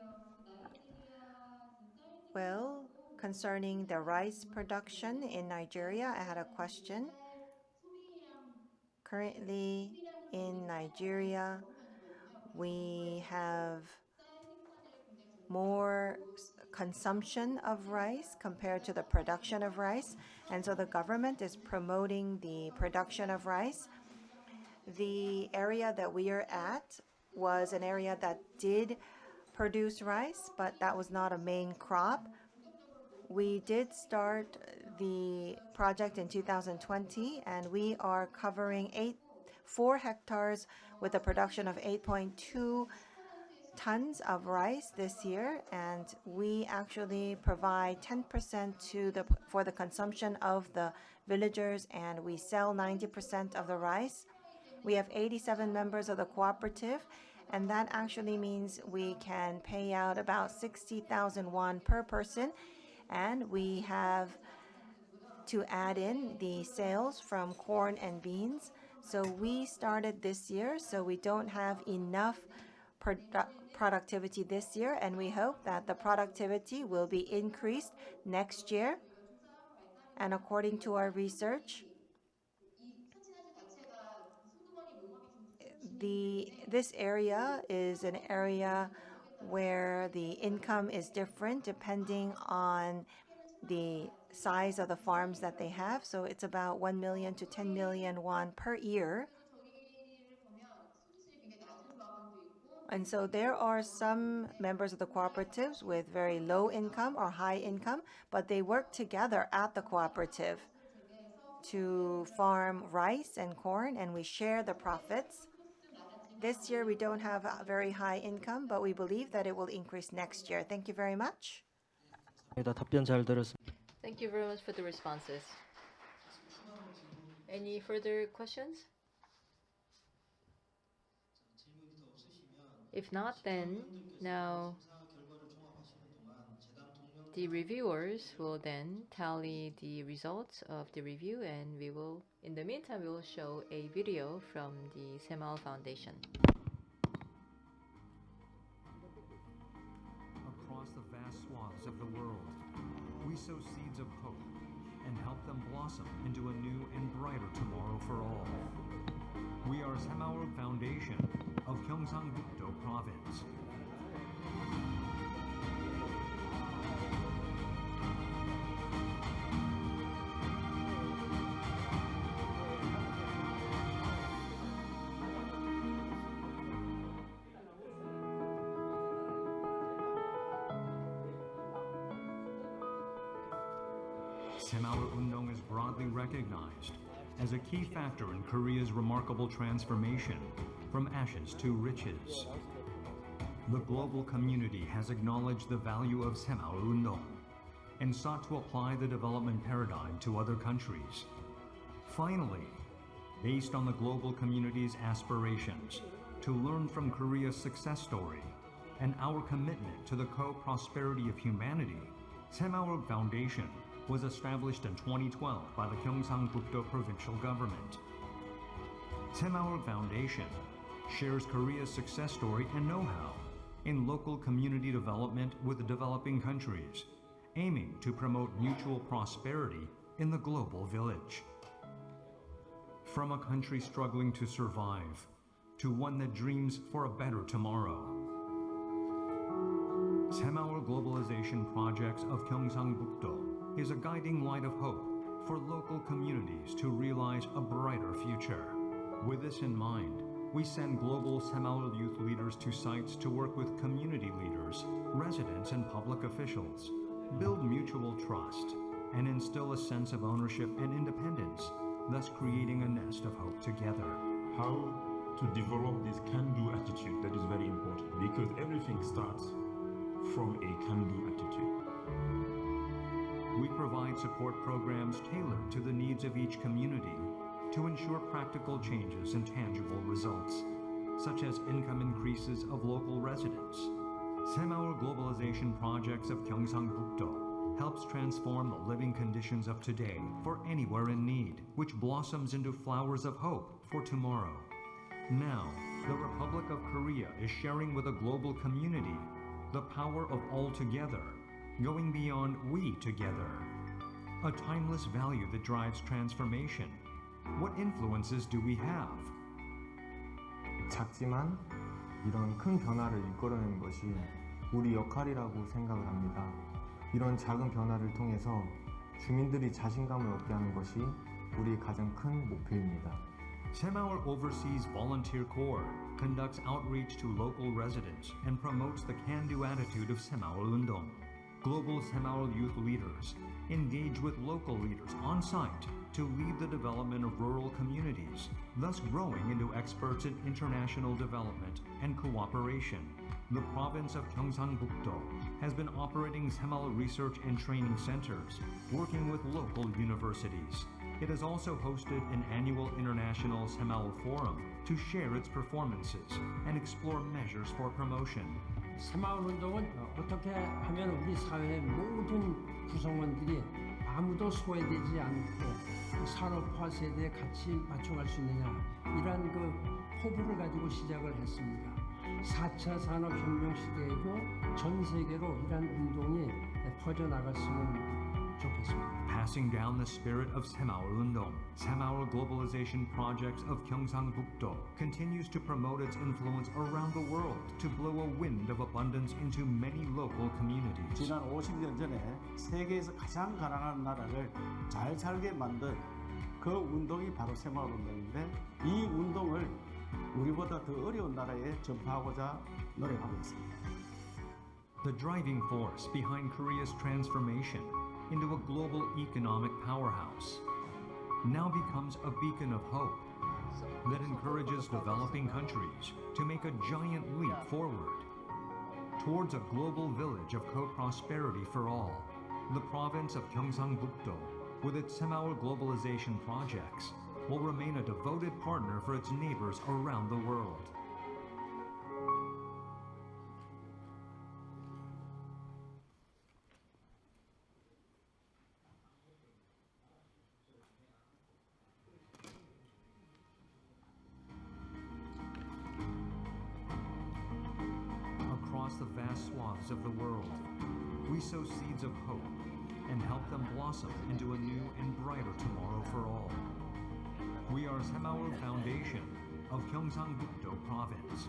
Well, concerning the rice production in Nigeria, I had a question. Currently in Nigeria, we have more consumption of rice compared to the production of rice, and so the government is promoting the production of rice. The area that we are at was an area that did produce rice, but that was not a main crop. We did start the project in 2020, and we are covering 4 hectares with a production of 8.2 tons of rice this year, and we actually provide 10% for the consumption of the villagers, and we sell 90% of the rice. We have 87 members of the cooperative, and that actually means we can pay out about 60,000 won per person, and we have to add in the sales from corn and beans. So we started this year, so we don't have enough productivity this year, and we hope that the productivity will be increased next year. And according to our research, this area is an area where the income is different depending on the size of the farms that they have. So it's about 1 million to 10 million won per year. And so there are some members of the cooperatives with very low income or high income, but they work together at the cooperative to farm rice and corn, and we share the profits. This year we don't have a very high income, but we believe that it will increase next year. Thank you very much. 답변 잘 들었습니다. Thank you very much for the responses. Any further questions? If not, then now the reviewers will then tally the results of the review, and in the meantime, we will show a video from the Semaul Foundation. Our across the vast swaths of the world. We sow seeds of hope and help them blossom into a new and brighter tomorrow for all. We are Semaul Foundation of Gyeongsangbuk-do Province. Semaul-undong is broadly recognized as a key factor in Korea's remarkable transformation from ashes to riches. The global community has acknowledged the value of Semaul-undong and sought to apply the development paradigm to other countries. Finally, based on the global community's aspirations to learn from Korea's success story and our commitment to the co-prosperity of humanity, Semaul Foundation was established in 2012 by the Gyeongsangbuk-do provincial government. Semaul Foundation shares Korea's success story and know-how in local community development with developing countries, aiming to promote mutual prosperity in the global village. From a country struggling to survive to one that dreams for a better tomorrow, Semaul Globalization Projects of Gyeongsangbuk-do is a guiding light of hope for local communities to realize a brighter future. With this in mind, we send global Semaul youth leaders to sites to work with community leaders, residents, and public officials, build mutual trust, and instill a sense of ownership and independence, thus creating a nest of hope together. How to develop this can-do attitude, that is very important, because everything starts from a can-do attitude. We provide support programs tailored to the needs of each community to ensure practical changes and tangible results, such as income increases of local residents. Semaul Globalization Projects of Gyeongsangbuk-do helps transform the living conditions of today for anywhere in need, which blossoms into flowers of hope for tomorrow. Now, the Republic of Korea is sharing with a global community the power of all together, going beyond we together. A timeless value that drives transformation. What influences do we have? 작지만 이런 큰 변화를 이끌어내는 것이 우리 역할이라고 생각을 합니다. 이런 작은 변화를 통해서 주민들이 자신감을 얻게 하는 것이 우리의 가장 큰 목표입니다. Semaul Overseas Volunteer Corps conducts outreach to local residents and promotes the can-do attitude of Semaul-undong. Global Semaul youth leaders engage with local leaders on site to lead the development of rural communities, thus growing into experts in international development and cooperation. The province of Gyeongsangbuk-do has been operating Semaul research and training centers, working with local universities. It has also hosted an annual international Semaul forum to share its performances and explore measures for promotion. 새마을운동은 어떻게 하면 우리 사회의 모든 구성원들이 아무도 소외되지 않고 산업화 세대에 같이 맞춰갈 수 있느냐, 이러한 그 포부를 가지고 시작을 했습니다. 4차 산업혁명 시대에도 전 세계로 이러한 운동이 퍼져나갔으면 좋겠습니다. Passing down the spirit of Semaul-undong, Semaul Globalization Projects of Gyeongsangbuk-do continues to promote its influence around the world to blow a wind of abundance into many local communities. 지난 50년 전에 세계에서 가장 가난한 나라를 잘 살게 만든 그 운동이 바로 새마을운동인데, 이 운동을 우리보다 더 어려운 나라에 전파하고자 노력하고 있습니다. The driving force behind Korea's transformation into a global economic powerhouse now becomes a beacon of hope that encourages developing countries to make a giant leap forward towards a global village of co-prosperity for all. The province of Gyeongsangbuk-do, with its Semaul Globalization projects, will remain a devoted partner for its neighbors around the world. Across the vast swaths of the world, we sow seeds of hope and help them blossom into a new and brighter tomorrow for all. We are Semaul Foundation of Gyeongsang-buk-do Province.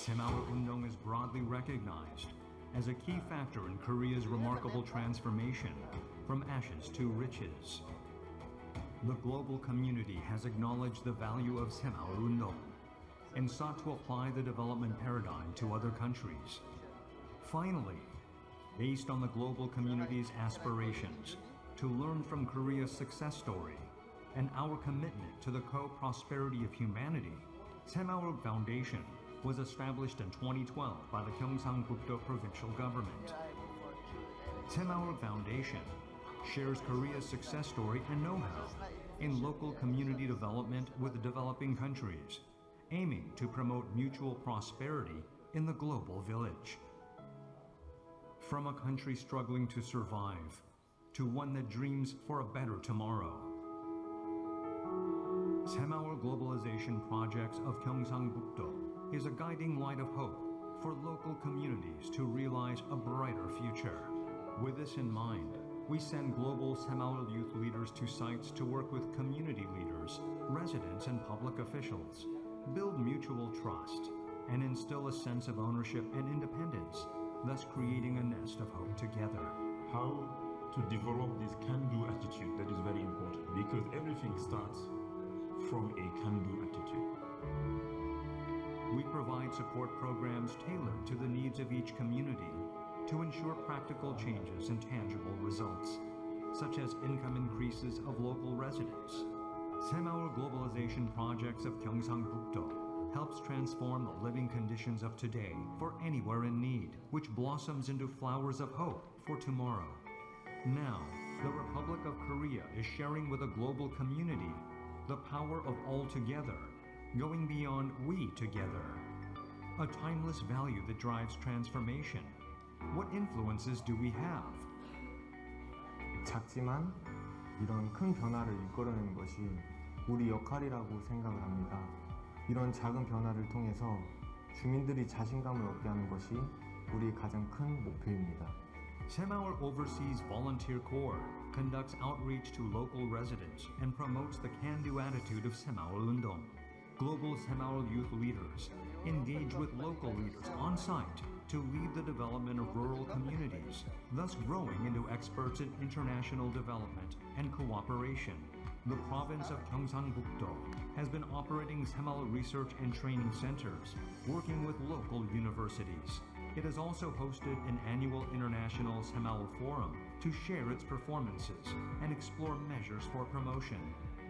Semaul-undong is broadly recognized as a key factor in Korea's remarkable transformation from ashes to riches. The global community has acknowledged the value of Semaul-undong and sought to apply the development paradigm to other countries. Finally, based on the global community's aspirations to learn from Korea's success story and our commitment to the co-prosperity of humanity, Semaul Foundation was established in 2012 by the Gyeongsang-buk-do provincial government. Semaul Foundation shares Korea's success story and know-how in local community development with developing countries, aiming to promote mutual prosperity in the global village. From a country struggling to survive to one that dreams for a better tomorrow, Semaul Globalization Projects of Gyeongsang-buk-do is a guiding light of hope for local communities to realize a brighter future. With this in mind, we send global Semaul youth leaders to sites to work with community leaders, residents, and public officials, build mutual trust, and instill a sense of ownership and independence, thus creating a nest of hope together. How to develop this can-do attitude, that is very important, because everything starts from a can-do attitude. We provide support programs tailored to the needs of each community to ensure practical changes and tangible results, such as income increases of local residents. Semaul Globalization Projects of Gyeongsang-buk-do helps transform the living conditions of today for anywhere in need, which blossoms into flowers of hope for tomorrow. Now, the Republic of Korea is sharing with a global community the power of all together, going beyond we together. A timeless value that drives transformation. What influences do we have? 작지만 이런 큰 변화를 이끌어내는 것이 우리 역할이라고 생각을 합니다. 이런 작은 변화를 통해서 주민들이 자신감을 얻게 하는 것이 우리 가장 큰 목표입니다. Semaul Overseas Volunteer Corps conducts outreach to local residents and promotes the can-do attitude of Semaul-undong. Global Semaul youth leaders engage with local leaders on site to lead the development of rural communities, thus growing into experts in international development and cooperation. The province of Gyeongsang-buk-do has been operating Semaul research and training centers, working with local universities. It has also hosted an annual International Semaul Forum to share its performances and explore measures for promotion.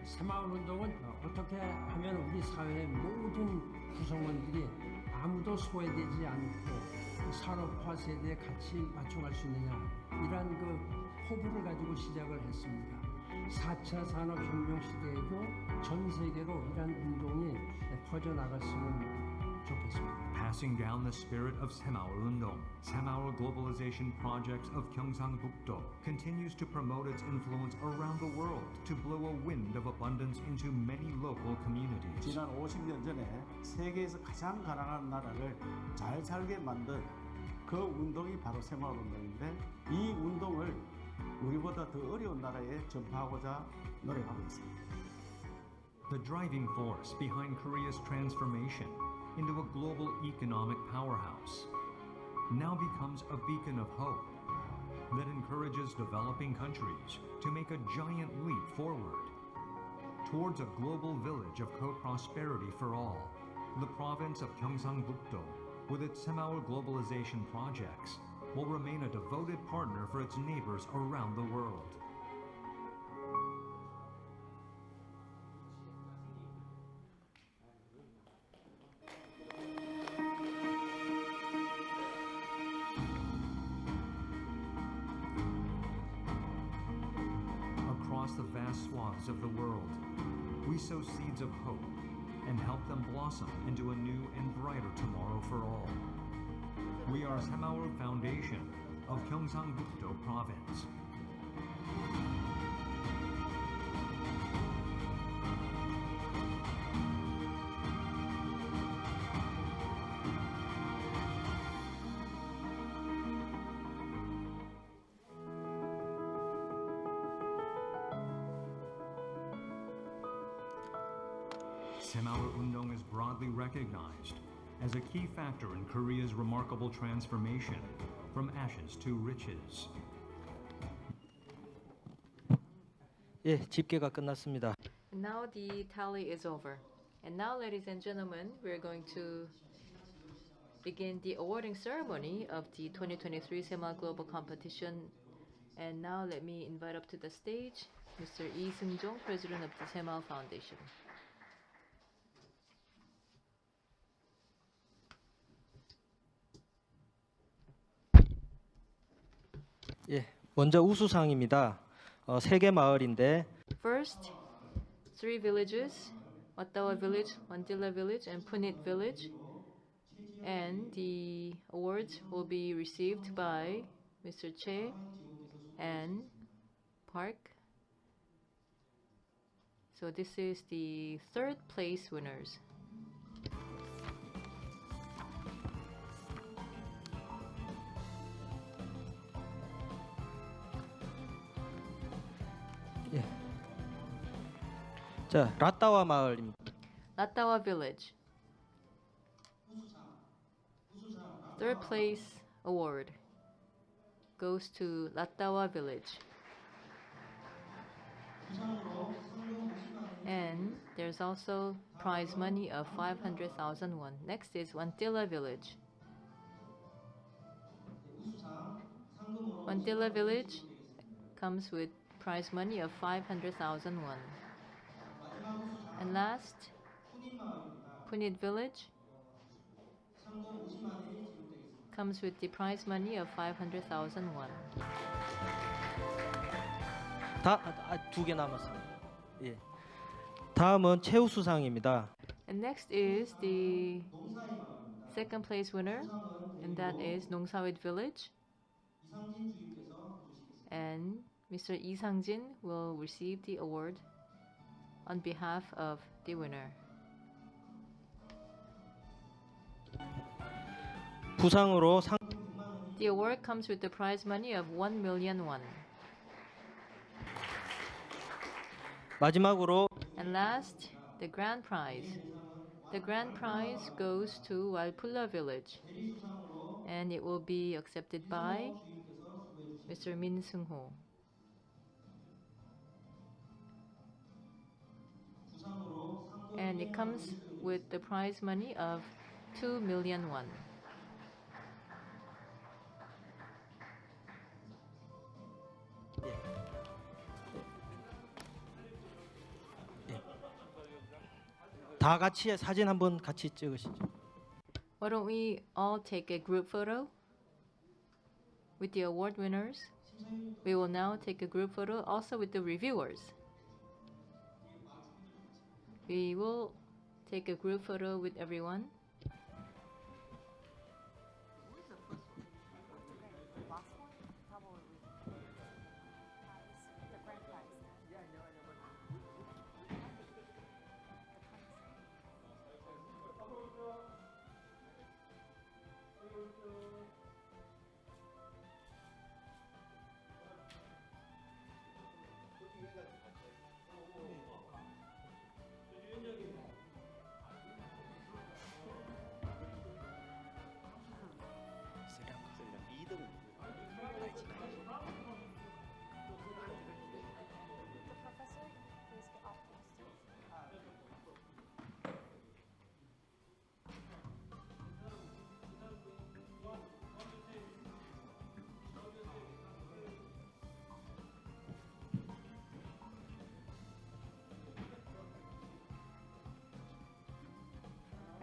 새마을운동은 어떻게 하면 우리 사회의 모든 구성원들이 아무도 소외되지 않고 산업화 세대에 같이 맞춰갈 수 있느냐, 이러한 포부를 가지고 시작을 했습니다. 4차 산업혁명 시대에도 전 세계로 이러한 운동이 퍼져나갔으면 좋겠습니다. Passing down the spirit of Semaul-undong, Semaul Globalization Projects of Gyeongsang-buk-do continues to promote its influence around the world to blow a wind of abundance into many local communities. 지난 50년 전에 세계에서 가장 가난한 나라를 잘 살게 만든 그 운동이 바로 새마을운동인데, 이 운동을 우리보다 더 어려운 나라에 전파하고자 노력하고 있습니다. The driving force behind Korea's transformation into a global economic powerhouse now becomes a beacon of hope that encourages developing countries to make a giant leap forward towards a global village of co-prosperity for all. The province of Gyeongsang-buk-do, with its Semaul Globalization projects, will remain a devoted partner for its neighbors around the world. Across the vast swaths of the world, we sow seeds of hope and help them blossom into a new and brighter tomorrow for all. We are Semaul Foundation of Gyeongsang-buk-do Province. Semaul-undong is broadly recognized as a key factor in Korea's remarkable transformation from ashes to riches. 예, 집계가 끝났습니다. Now the tally is over. And now, ladies and gentlemen, we're going to begin the awarding ceremony of the 2023 Semaul Global Competition. And now let me invite up to the stage Mr. Lee Seung-jong, President of the Semaul Foundation. 예, 먼저 우수상입니다. 3개 마을인데 First, 3 villages, Wattawa Village, Wantila Village, and Punit Village. And the awards will be received by Mr. Che and Park. So this is the 3rd place winners. 예. 자, 라따와 마을입니다. Wattawa Village. 3rd place award goes to Wattawa Village. And there's also prize money of 500,000 won. Next is Wantila Village. Wantila Village comes with prize money of 500,000 won. And last, Punit Village comes with the prize money of 500,000 won. 두 개 남았습니다. 예. 다음은 최우수상입니다. And next is the 2nd place winner, and that is Nongsawit Village. And Mr. Lee Sang-jin will receive the award on behalf of the winner. 부상으로 The award comes with the prize money of 1 million won. 마지막으로 And last, the grand prize. The grand prize goes to Walpula Village, and it will be accepted by Mr. Min Seung-ho. And it comes with the prize money of 2 million won. 다 같이 사진 한번 같이 찍으시죠. Why don't we all take a group photo with the award winners? We will now take a group photo also with the reviewers. We will take a group photo with everyone.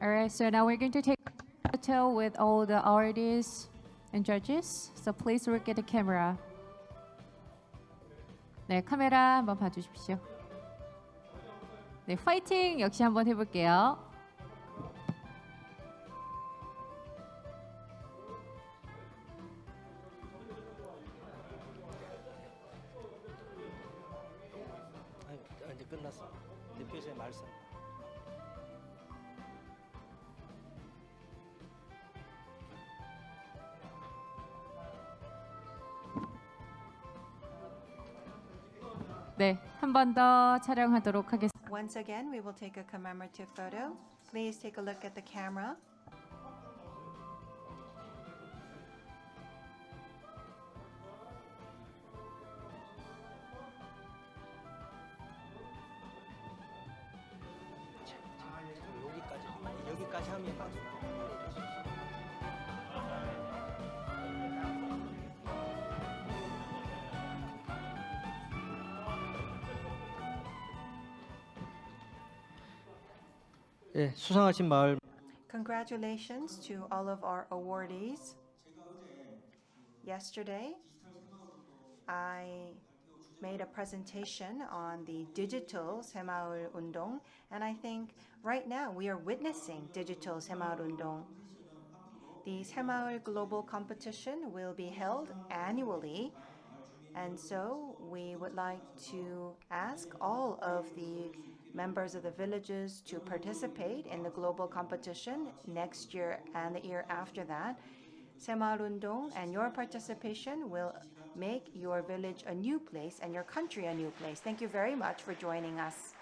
All right, so now we're going to take a photo with all the artists and judges. So please look at the camera. 네, 카메라 한번 봐주십시오. 네, 파이팅 역시 한번 해볼게요. 이제 끝났어. 대표자의 말씀. 네, 한 번 더 촬영하도록 하겠습니다. Once again, we will take a commemorative photo. Please take a look at the camera. 여기까지 하면 예, 수상하신 마을 Congratulations to all of our awardees. Yesterday, I made a presentation on the digital 새마을 운동, and I think right now we are witnessing digital 새마을 운동. The 새마을 Global Competition will be held annually, and so we would like to ask all of the members of the villages to participate in the global competition next year and the year after that. 새마을 운동 and your participation will make your village a new place and your country a new place. Thank you very much for joining us.